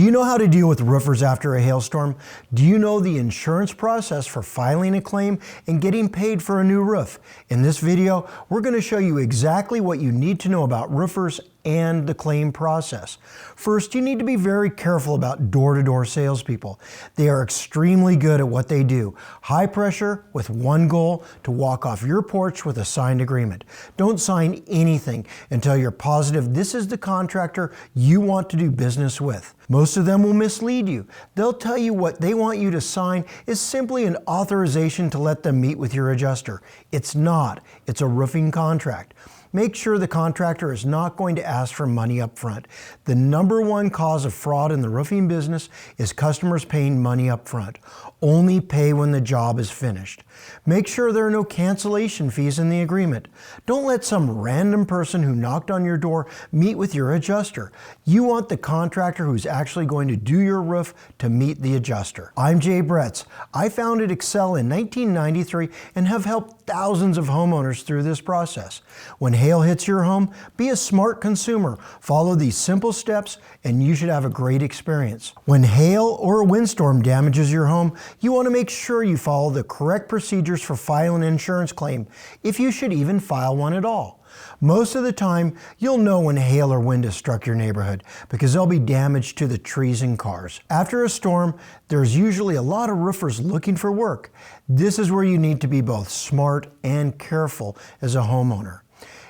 Do you know how to deal with roofers after a hailstorm? Do you know the insurance process for filing a claim and getting paid for a new roof? In this video, we're going to show you exactly what you need to know about roofers and the claim process. First, you need to be very careful about door-to-door salespeople. They are extremely good at what they do. High pressure with one goal: to walk off your porch with a signed agreement. Don't sign anything until you're positive this is the contractor you want to do business with. Most of them will mislead you. They'll tell you what they want you to sign is simply an authorization to let them meet with your adjuster. It's not. It's a roofing contract. Make sure the contractor is not going to ask for money up front. The number one cause of fraud in the roofing business is customers paying money up front. Only pay when the job is finished. Make sure there are no cancellation fees in the agreement. Don't let some random person who knocked on your door meet with your adjuster. You want the contractor who's actually going to do your roof to meet the adjuster. I'm Jay Bretz. I founded Excel in 1993 and have helped thousands of homeowners through this process. When hail hits your home, be a smart consumer. Follow these simple steps and you should have a great experience. When hail or a windstorm damages your home, you want to make sure you follow the correct procedures for filing an insurance claim, if you should even file one at all. Most of the time, you'll know when hail or wind has struck your neighborhood because there'll be damage to the trees and cars. After a storm, there's usually a lot of roofers looking for work. This is where you need to be both smart and careful as a homeowner.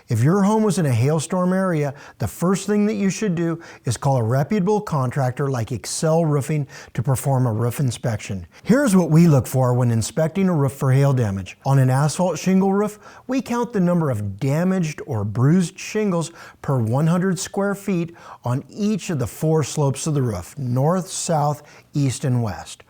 If your home was in a hailstorm area, the first thing that you should do is call a reputable contractor like Excel Roofing to perform a roof inspection. Here's what we look for when inspecting a roof for hail damage. On an asphalt shingle roof, we count the number of damaged or bruised shingles per 100 square feet on each of the four slopes of the roof: north, south, east, and west.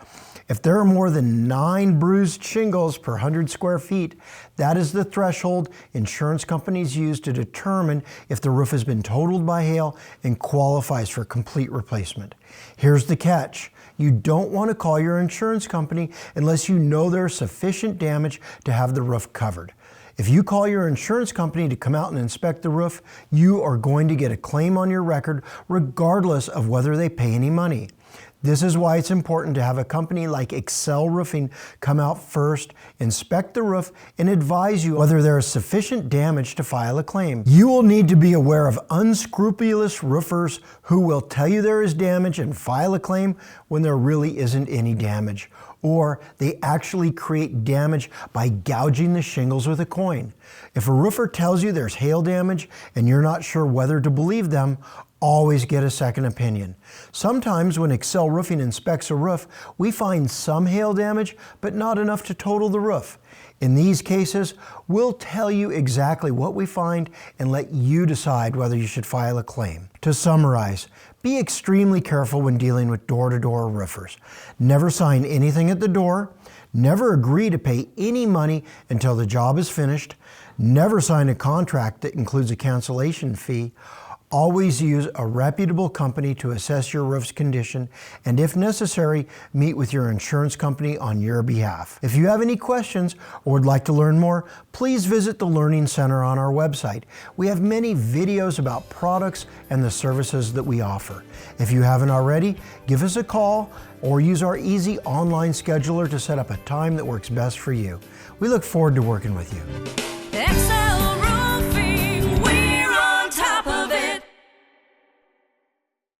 If there are more than 9 bruised shingles per 100 square feet, that is the threshold insurance companies use to determine if the roof has been totaled by hail and qualifies for complete replacement. Here's the catch. You don't want to call your insurance company unless you know there's sufficient damage to have the roof covered. If you call your insurance company to come out and inspect the roof, you are going to get a claim on your record regardless of whether they pay any money. This is why it's important to have a company like Excel Roofing come out first, inspect the roof, and advise you whether there is sufficient damage to file a claim. You will need to be aware of unscrupulous roofers who will tell you there is damage and file a claim when there really isn't any damage, or they actually create damage by gouging the shingles with a coin. If a roofer tells you there's hail damage and you're not sure whether to believe them, always get a second opinion. Sometimes when Excel Roofing inspects a roof, we find some hail damage, but not enough to total the roof. In these cases, we'll tell you exactly what we find and let you decide whether you should file a claim. To summarize, be extremely careful when dealing with door-to-door roofers. Never sign anything at the door. Never agree to pay any money until the job is finished. Never sign a contract that includes a cancellation fee. Always use a reputable company to assess your roof's condition, and if necessary, meet with your insurance company on your behalf. If you have any questions or would like to learn more, please visit the Learning Center on our website. We have many videos about products and the services that we offer. If you haven't already, give us a call or use our easy online scheduler to set up a time that works best for you. We look forward to working with you.